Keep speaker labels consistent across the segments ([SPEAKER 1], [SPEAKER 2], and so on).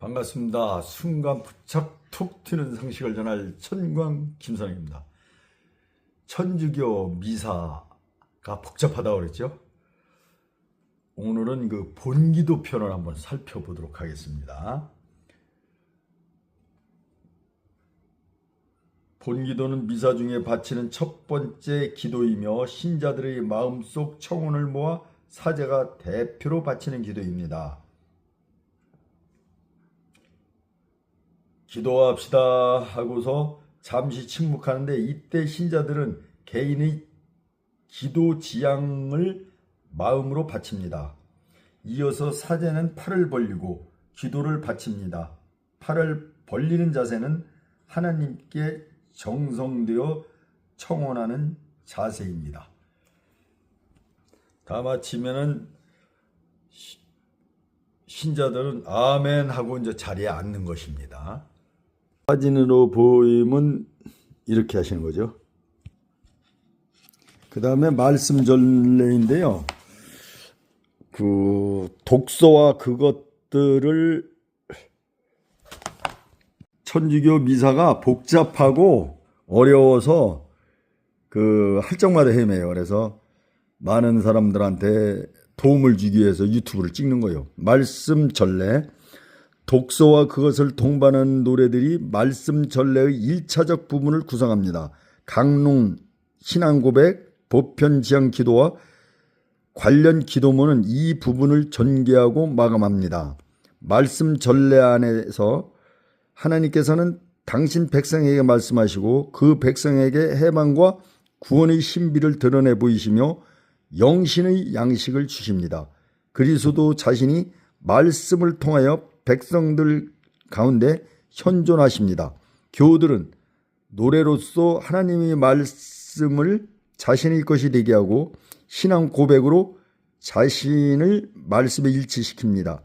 [SPEAKER 1] 반갑습니다. 순간 부착 툭 튀는 상식을 전할 천광 김선영입니다. 천주교 미사가 복잡하다고 그랬죠? 오늘은 그 본기도 편을 한번 살펴보도록 하겠습니다. 본기도는 미사 중에 바치는 첫 번째 기도이며 신자들의 마음속 청혼을 모아 사제가 대표로 바치는 기도입니다. 기도합시다 하고서 잠시 침묵하는데 이때 신자들은 개인의 기도 지향을 마음으로 바칩니다. 이어서 사제는 팔을 벌리고 기도를 바칩니다. 팔을 벌리는 자세는 하나님께 정성되어 청혼하는 자세입니다. 다 마치면은 신자들은 아멘 하고 이제 자리에 앉는 것입니다. 사진으로 보이면 이렇게 하시는 거죠. 그 다음에 말씀 전례인데요. 그 독서와 그것들을 천주교 미사가 복잡하고 어려워서 그 할 적마다 헤매요. 그래서 많은 사람들한테 도움을 주기 위해서 유튜브를 찍는 거예요. 말씀 전례. 독서와 그것을 동반하는 노래들이 말씀 전례의 1차적 부분을 구성합니다. 강론, 신앙고백, 보편지향 기도와 관련 기도문은 이 부분을 전개하고 마감합니다. 말씀 전례 안에서 하나님께서는 당신 백성에게 말씀하시고 그 백성에게 해방과 구원의 신비를 드러내 보이시며 영신의 양식을 주십니다. 그리스도 자신이 말씀을 통하여 백성들 가운데 현존하십니다. 교우들은 노래로서 하나님의 말씀을 자신의 것이 되게 하고 신앙 고백으로 자신을 말씀에 일치시킵니다.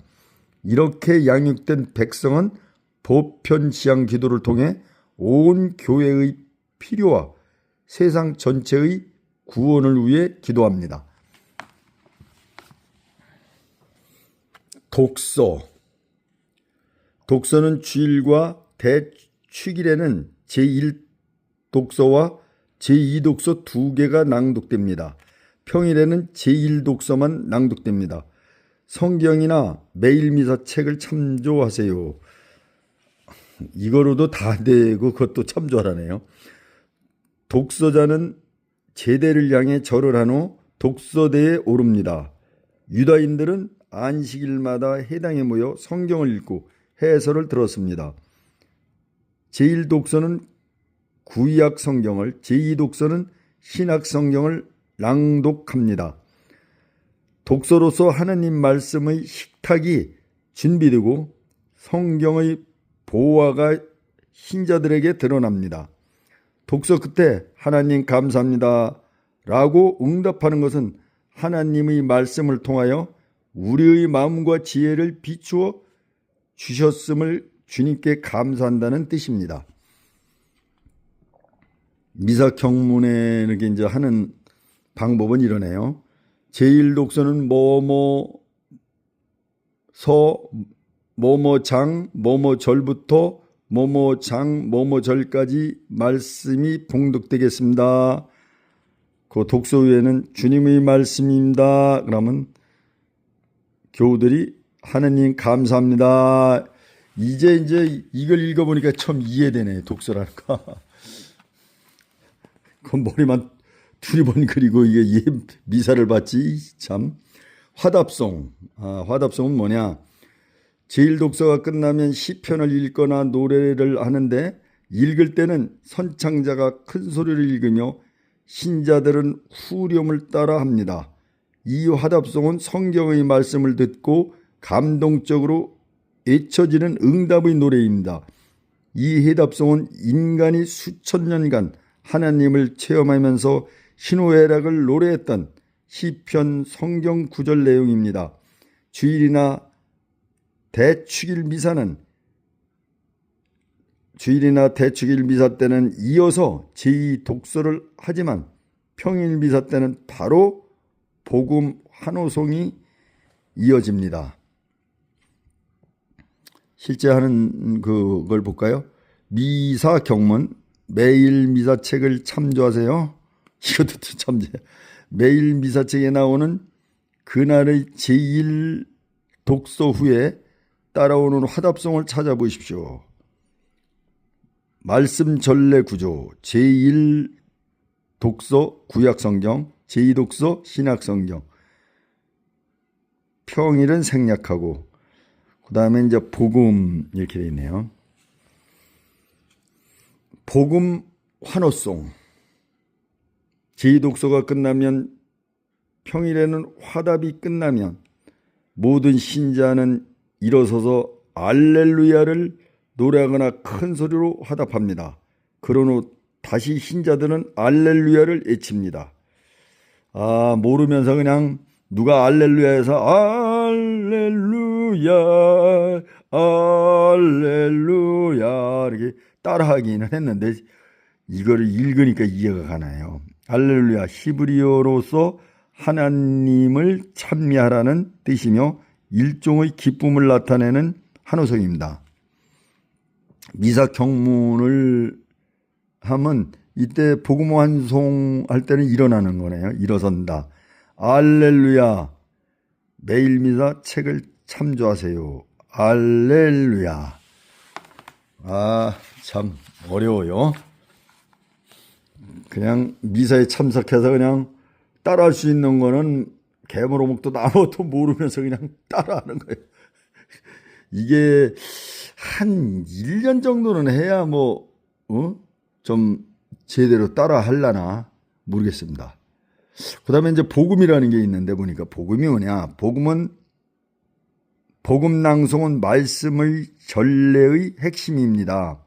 [SPEAKER 1] 이렇게 양육된 백성은 보편지향 기도를 통해 온 교회의 필요와 세상 전체의 구원을 위해 기도합니다. 독서는 주일과 대축일에는 제1독서와 제2독서 두 개가 낭독됩니다. 평일에는 제1독서만 낭독됩니다. 성경이나 매일미사 책을 참조하세요. 이거로도 다 되고 그것도 참조하라네요. 독서자는 제대를 향해 절을 한 후 독서대에 오릅니다. 유다인들은 안식일마다 해당에 모여 성경을 읽고 해설을 들었습니다. 제1독서는 구약 성경을, 제2독서는 신약 성경을 낭독합니다. 독서로서 하나님 말씀의 식탁이 준비되고 성경의 보화가 신자들에게 드러납니다. 독서 끝에 하나님 감사합니다 라고 응답하는 것은 하나님의 말씀을 통하여 우리의 마음과 지혜를 비추어 주셨음을 주님께 감사한다는 뜻입니다. 미사 경문에 이렇게 이제 하는 방법은 이러네요. 제1독서는 뭐뭐장, 뭐뭐절부터 뭐뭐장, 뭐뭐절까지 말씀이 봉독되겠습니다. 그 독서 위에는 주님의 말씀입니다. 그러면 교우들이 하나님 감사합니다. 이제 이걸 읽어보니까 처음 이해되네. 독서라는 거. 그 머리만 두리번 그리고 이게 미사를 받지 참. 화답송. 화답송은 뭐냐? 제1독서가 끝나면 시편을 읽거나 노래를 하는데 읽을 때는 선창자가 큰 소리를 읽으며 신자들은 후렴을 따라 합니다. 이 화답송은 성경의 말씀을 듣고 감동적으로 애쳐지는 응답의 노래입니다. 이 해답송은 인간이 수천 년간 하나님을 체험하면서 희노애락을 노래했던 시편 성경 구절 내용입니다. 주일이나 대축일 미사 때는 이어서 제2독서를 하지만 평일 미사 때는 바로 복음 환호송이 이어집니다. 실제 하는 그걸 볼까요? 미사 경문, 매일 미사책을 참조하세요. 이것도 참, 매일 미사책에 나오는 그날의 제1 독서 후에 따라오는 화답송을 찾아보십시오. 말씀 전래 구조, 제1 독서 구약성경, 제2독서 신약성경, 평일은 생략하고, 그 다음에 이제 복음 이렇게 되어 있네요. 복음 환호송. 제2독서가 끝나면, 평일에는 화답이 끝나면 모든 신자는 일어서서 알렐루야를 노래하거나 큰 소리로 화답합니다. 그런 후 다시 신자들은 알렐루야를 외칩니다. 모르면서 그냥 누가 알렐루야 해서 알렐루야 알렐루야 이렇게 따라하기는 했는데 이거를 읽으니까 이해가 가나요. 알렐루야, 히브리어로서 하나님을 찬미하라는 뜻이며 일종의 기쁨을 나타내는 한호성입니다. 미사 경문을 하면 이때 복음 환송할 때는 일어나는 거네요. 일어선다. 알렐루야, 매일 미사 책을 참조하세요. 알렐루야. 참 어려워요. 그냥 미사에 참석해서 그냥 따라할 수 있는 거는 개모로목도 아무것도 모르면서 그냥 따라하는 거예요. 이게 한 1년 정도는 해야 좀 제대로 따라 하려나 모르겠습니다. 그 다음에 이제 복음이라는 게 있는데 보니까 복음이 뭐냐. 복음 낭송은 말씀의 전례의 핵심입니다.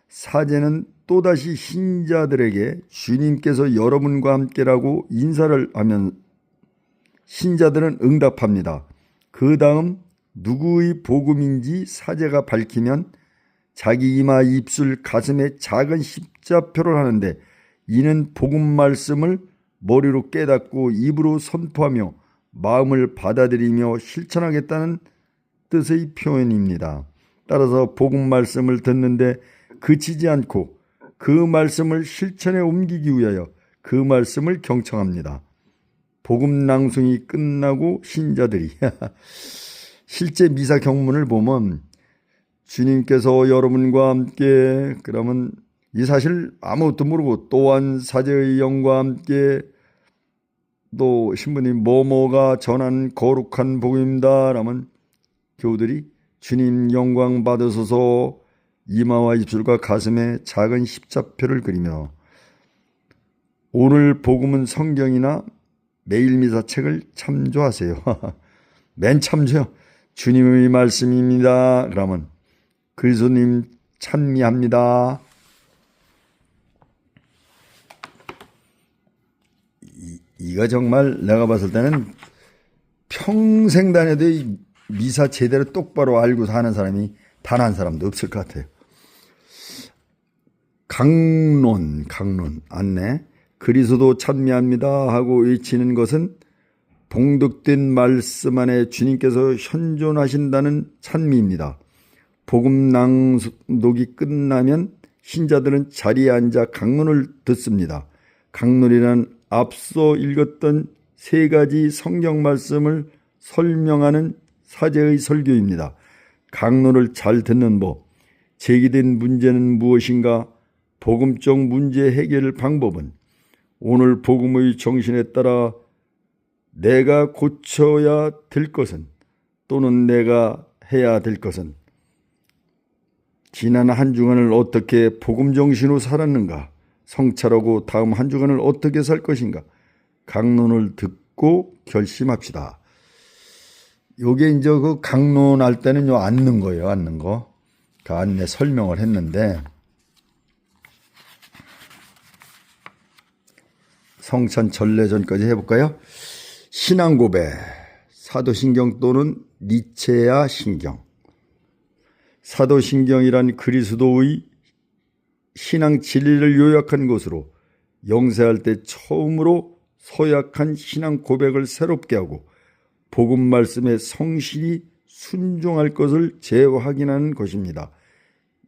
[SPEAKER 1] 사제는 또다시 신자들에게 주님께서 여러분과 함께라고 인사를 하면 신자들은 응답합니다. 그 다음 누구의 복음인지 사제가 밝히면 자기 이마, 입술, 가슴에 작은 십자표를 하는데 이는 복음 말씀을 머리로 깨닫고 입으로 선포하며 마음을 받아들이며 실천하겠다는 뜻의 표현입니다. 따라서 복음 말씀을 듣는데 그치지 않고 그 말씀을 실천에 옮기기 위하여 그 말씀을 경청합니다. 복음 낭송이 끝나고 신자들이 실제 미사 경문을 보면 주님께서 여러분과 함께 그러면 이 사실 아무것도 모르고 또한 사제의 영과 함께 또 신부님 뭐뭐가 전한 거룩한 복음입니다. 라면 교우들이 주님 영광 받으소서 이마와 입술과 가슴에 작은 십자표를 그리며 오늘 복음은 성경이나 매일 미사책을 참조하세요. 맨 참조요. 주님의 말씀입니다. 그러면 그리스도님 찬미합니다. 이거 정말 내가 봤을 때는 평생 다녀도 미사 제대로 똑바로 알고 사는 사람이 단 한 사람도 없을 것 같아요. 강론 안내. 그리스도 찬미합니다 하고 외치는 것은 봉독된 말씀 안에 주님께서 현존하신다는 찬미입니다. 복음 낭독이 끝나면 신자들은 자리에 앉아 강론을 듣습니다. 강론이란 앞서 읽었던 세 가지 성경 말씀을 설명하는 사제의 설교입니다. 강론을 잘 듣는 법, 제기된 문제는 무엇인가, 복음적 문제 해결 방법은, 오늘 복음의 정신에 따라 내가 고쳐야 될 것은 또는 내가 해야 될 것은, 지난 한 주간을 어떻게 복음 정신으로 살았는가, 성찰하고 다음 한 주간을 어떻게 살 것인가, 강론을 듣고 결심합시다. 요게 이제 그 강론할 때는 앉는 거예요. 앉는 거. 그 안내 설명을 했는데 성찬 전례전까지 해볼까요? 신앙 고백, 사도신경 또는 니체야 신경. 사도신경이란 그리스도의 신앙 진리를 요약한 것으로 영세할 때 처음으로 서약한 신앙 고백을 새롭게 하고 복음 말씀에 성실히 순종할 것을 재확인하는 것입니다.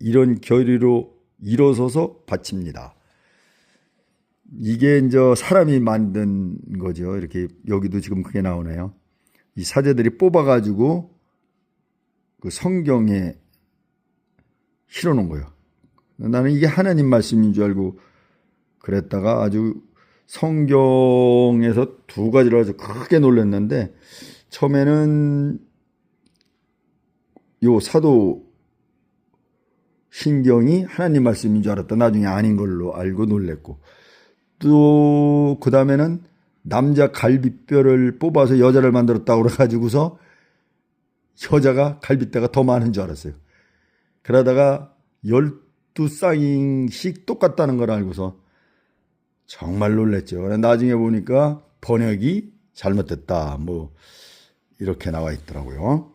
[SPEAKER 1] 이런 결의로 일어서서 바칩니다. 이게 이제 사람이 만든 거죠. 이렇게 여기도 지금 그게 나오네요. 이 사제들이 뽑아가지고 그 성경에 실어놓은 거예요. 나는 이게 하나님 말씀인 줄 알고 그랬다가 아주 성경에서 두 가지를 아주 크게 놀랐는데, 처음에는 요 사도 신경이 하나님 말씀인 줄 알았다. 나중에 아닌 걸로 알고 놀랬고, 또 그 다음에는 남자 갈비뼈를 뽑아서 여자를 만들었다고 그래가지고서 여자가 갈비뼈가 더 많은 줄 알았어요. 그러다가 12쌍씩 똑같다는 걸 알고서 정말 놀랬죠. 나중에 보니까 번역이 잘못됐다, 뭐 이렇게 나와 있더라고요.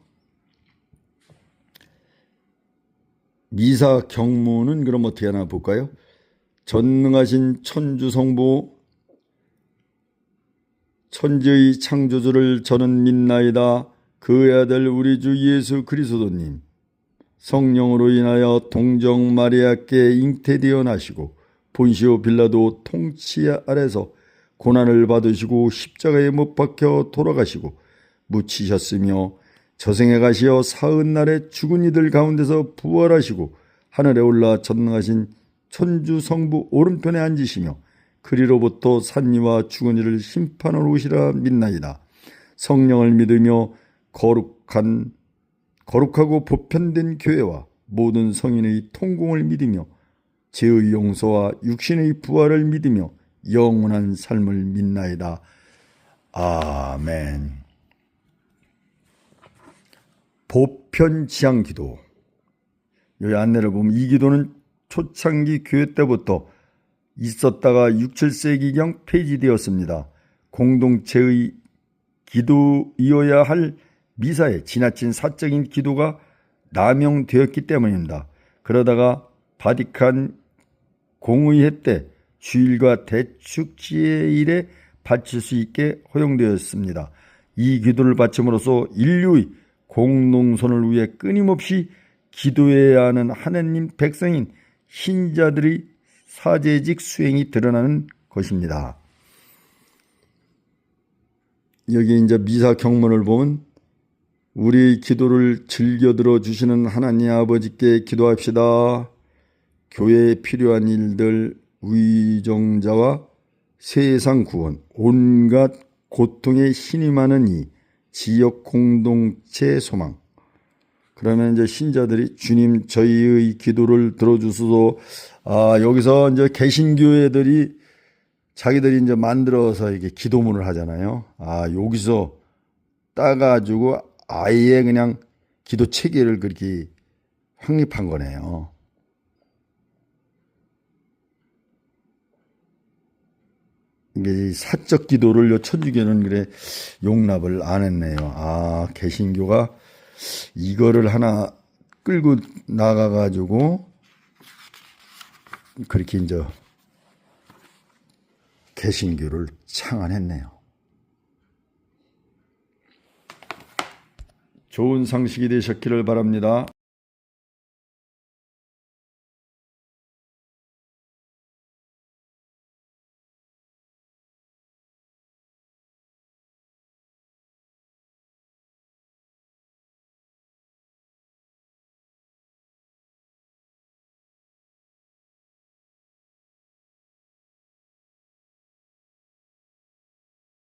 [SPEAKER 1] 미사 경문은 그럼 어떻게 하나 볼까요? 전능하신 천주성부 천지의 창조주를 저는 믿나이다. 그의 아들 우리 주 예수 그리스도님 성령으로 인하여 동정 마리아께 잉태되어 나시고 본시오 빌라도 통치 아래서 고난을 받으시고 십자가에 못 박혀 돌아가시고 묻히셨으며 저승에 가시어 사흘 날에 죽은 이들 가운데서 부활하시고 하늘에 올라 전능하신 천주성부 오른편에 앉으시며 그리로부터 산이와 죽은 이를 심판하러 오시라 믿나이다. 성령을 믿으며 거룩하고 보편된 교회와 모든 성인의 통공을 믿으며 죄의 용서와 육신의 부활을 믿으며 영원한 삶을 믿나이다. 아멘. 보편지향기도, 여기 안내를 보면 이 기도는 초창기 교회 때부터 있었다가 6, 7세기경 폐지되었습니다. 공동체의 기도이어야 할 미사에 지나친 사적인 기도가 남용되었기 때문입니다. 그러다가 바티칸 공의회 때 주일과 대축제일에 바칠 수 있게 허용되었습니다. 이 기도를 바침으로써 인류의 공동선을 위해 끊임없이 기도해야 하는 하나님 백성인 신자들의 사제직 수행이 드러나는 것입니다. 여기 이제 미사 경문을 보면 우리의 기도를 즐겨 들어주시는 하나님 아버지께 기도합시다. 교회에 필요한 일들, 위정자와 세상 구원, 온갖 고통에 신임하는 이 지역 공동체 소망. 그러면 이제 신자들이 주님 저희의 기도를 들어주소서. 여기서 이제 개신교회들이 자기들이 이제 만들어서 이게 기도문을 하잖아요. 여기서 따가지고 아예 그냥 기도 체계를 그렇게 확립한 거네요. 이게 사적 기도를 천주교는 그래 용납을 안 했네요. 개신교가 이거를 하나 끌고 나가가지고 그렇게 이제 개신교를 창안했네요. 좋은 상식이 되셨기를 바랍니다.